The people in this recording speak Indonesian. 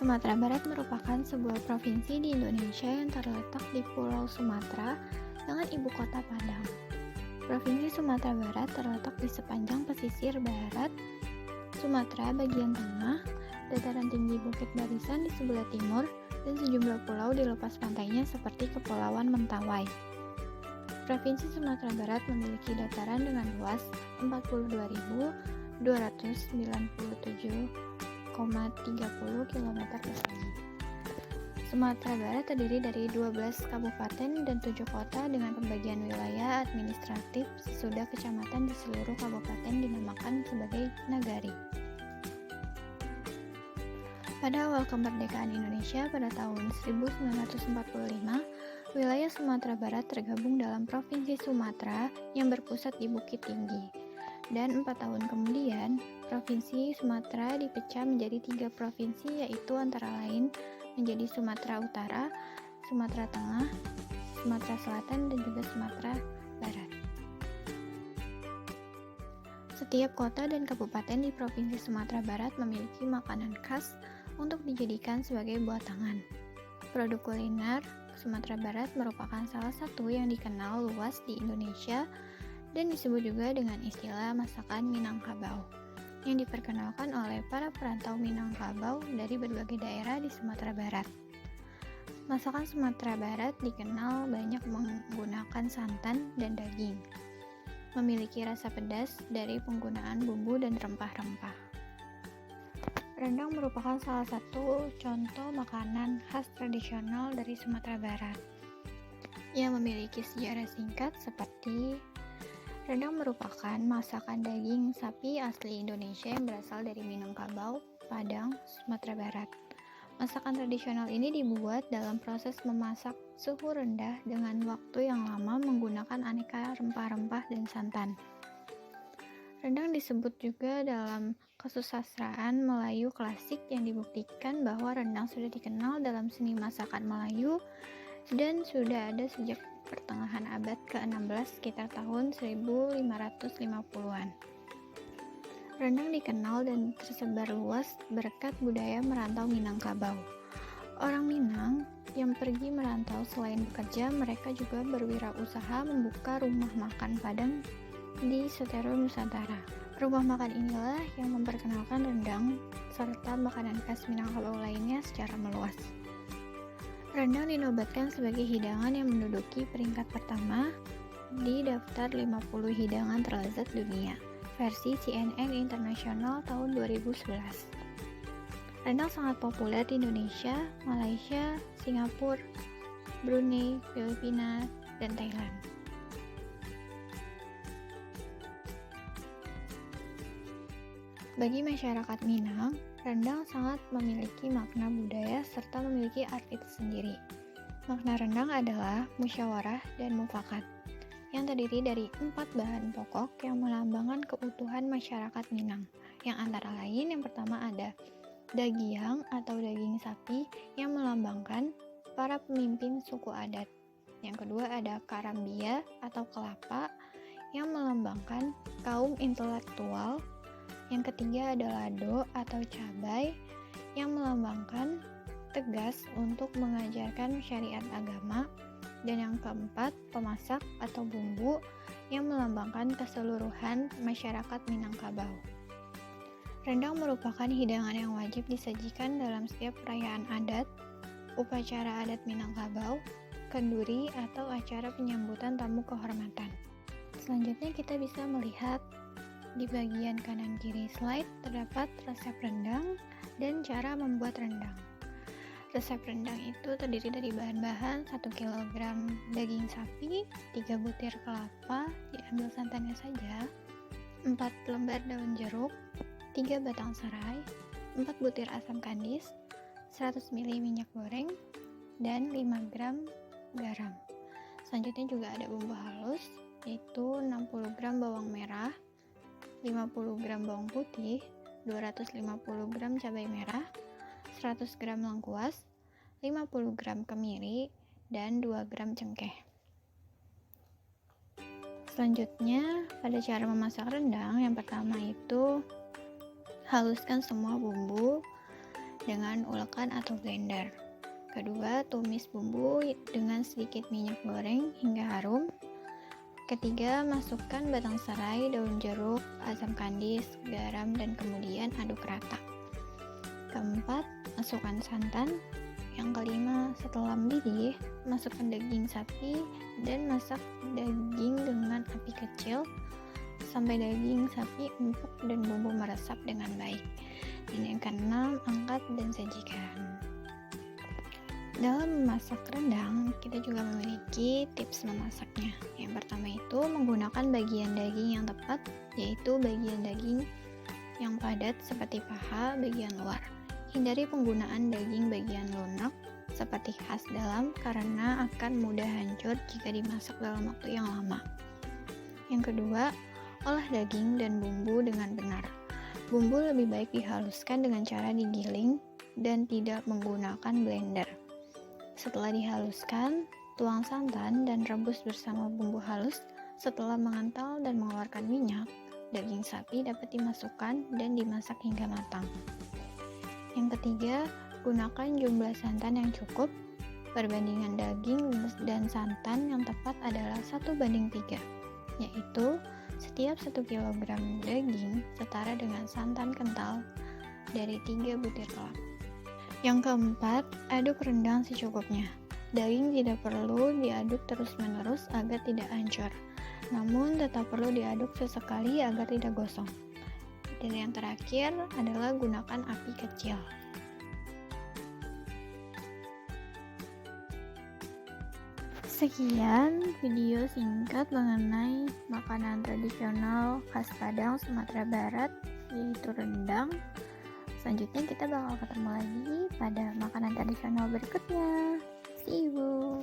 Sumatera Barat merupakan sebuah provinsi di Indonesia yang terletak di Pulau Sumatera dengan ibu kota Padang. Provinsi Sumatera Barat terletak di sepanjang pesisir barat Sumatera bagian tengah, dataran tinggi Bukit Barisan di sebelah timur, dan sejumlah pulau di lepas pantainya seperti Kepulauan Mentawai. Provinsi Sumatera Barat memiliki dataran dengan luas 42.297,30 km persegi. Sumatera Barat terdiri dari 12 kabupaten dan 7 kota dengan pembagian wilayah administratif sesudah kecamatan di seluruh kabupaten dinamakan sebagai nagari. Pada awal kemerdekaan Indonesia pada tahun 1945, wilayah Sumatera Barat tergabung dalam Provinsi Sumatera yang berpusat di Bukit Tinggi. Dan 4 tahun kemudian, Provinsi Sumatera dipecah menjadi 3 provinsi, yaitu antara lain menjadi Sumatera Utara, Sumatera Tengah, Sumatera Selatan, dan juga Sumatera Barat. Setiap kota dan kabupaten di Provinsi Sumatera Barat memiliki makanan khas untuk dijadikan sebagai buah tangan. Produk kuliner Sumatera Barat merupakan salah satu yang dikenal luas di Indonesia dan disebut juga dengan istilah masakan Minangkabau, yang diperkenalkan oleh para perantau Minangkabau dari berbagai daerah di Sumatera Barat. Masakan Sumatera Barat dikenal banyak menggunakan santan dan daging, memiliki rasa pedas dari penggunaan bumbu dan rempah-rempah. Rendang merupakan salah satu contoh makanan khas tradisional dari Sumatera Barat yang memiliki sejarah singkat seperti rendang merupakan masakan daging sapi asli Indonesia yang berasal dari Minangkabau, Padang, Sumatera Barat. Masakan tradisional ini dibuat dalam proses memasak suhu rendah dengan waktu yang lama menggunakan aneka rempah-rempah dan santan. Rendang disebut juga dalam kesusastraan Melayu klasik yang dibuktikan bahwa rendang sudah dikenal dalam seni masakan Melayu dan sudah ada sejak pertengahan abad ke-16 sekitar tahun 1550-an. Rendang dikenal dan tersebar luas berkat budaya merantau Minangkabau. Orang Minang yang pergi merantau selain bekerja, mereka juga berwirausaha membuka rumah makan Padang di seluruh Nusantara. Rumah makan inilah yang memperkenalkan rendang serta makanan khas Minangkabau lainnya secara meluas. Rendang dinobatkan sebagai hidangan yang menduduki peringkat pertama di daftar 50 hidangan terlezat dunia versi CNN Internasional tahun 2011. Rendang sangat populer di Indonesia, Malaysia, Singapura, Brunei, Filipina, dan Thailand. Bagi masyarakat Minang, rendang sangat memiliki makna budaya serta memiliki arti tersendiri. Makna rendang adalah musyawarah dan mufakat, yang terdiri dari 4 bahan pokok yang melambangkan keutuhan masyarakat Minang. Yang antara lain, yang pertama ada dagiang atau daging sapi yang melambangkan para pemimpin suku adat. Yang kedua ada karambia atau kelapa yang melambangkan kaum intelektual. Yang ketiga ada lado atau cabai yang melambangkan tegas untuk mengajarkan syariat agama. Dan yang keempat, pemasak atau bumbu yang melambangkan keseluruhan masyarakat Minangkabau. Rendang merupakan hidangan yang wajib disajikan dalam setiap perayaan adat, upacara adat Minangkabau, kenduri, atau acara penyambutan tamu kehormatan. Selanjutnya kita bisa melihat di bagian kanan kiri slide terdapat resep rendang dan cara membuat rendang. Resep rendang itu terdiri dari bahan-bahan 1 kg daging sapi, 3 butir kelapa, diambil santannya saja, 4 lembar daun jeruk, 3 batang serai, 4 butir asam kandis, 100 ml minyak goreng, dan 5 gram garam. Selanjutnya juga ada bumbu halus, yaitu 60 gram bawang merah, 50 gram bawang putih, 250 gram cabai merah, 100 gram lengkuas, 50 gram kemiri, dan 2 gram cengkeh. Selanjutnya, pada cara memasak rendang, yang pertama itu haluskan semua bumbu dengan ulekan atau blender. Kedua, tumis bumbu dengan sedikit minyak goreng hingga harum. Ketiga, masukkan batang serai, daun jeruk, asam kandis, garam, dan kemudian aduk rata. Keempat, masukkan santan. Yang kelima, setelah mendidih, masukkan daging sapi dan masak daging dengan api kecil sampai daging sapi empuk dan bumbu meresap dengan baik. Dan yang keenam, angkat dan sajikan. Dalam memasak rendang, kita juga memiliki tips memasaknya. Yang pertama itu menggunakan bagian daging yang tepat, yaitu bagian daging yang padat seperti paha bagian luar. Hindari penggunaan daging bagian lunak seperti khas dalam karena akan mudah hancur jika dimasak dalam waktu yang lama. Yang kedua, olah daging dan bumbu dengan benar. Bumbu lebih baik dihaluskan dengan cara digiling dan tidak menggunakan blender. Setelah dihaluskan, tuang santan dan rebus bersama bumbu halus. Setelah mengental dan mengeluarkan minyak, daging sapi dapat dimasukkan dan dimasak hingga matang. Yang ketiga, gunakan jumlah santan yang cukup. Perbandingan daging dan santan yang tepat adalah 1:3, yaitu setiap 1 kg daging setara dengan santan kental dari 3 butir kelapa. Yang keempat, aduk rendang secukupnya. Daging tidak perlu diaduk terus-menerus agar tidak hancur, namun tetap perlu diaduk sesekali agar tidak gosong. Dan yang terakhir adalah gunakan api kecil. Sekian video singkat mengenai makanan tradisional khas Padang, Sumatera Barat, yaitu rendang. Selanjutnya kita bakal ketemu lagi pada makanan tradisional berikutnya. See you!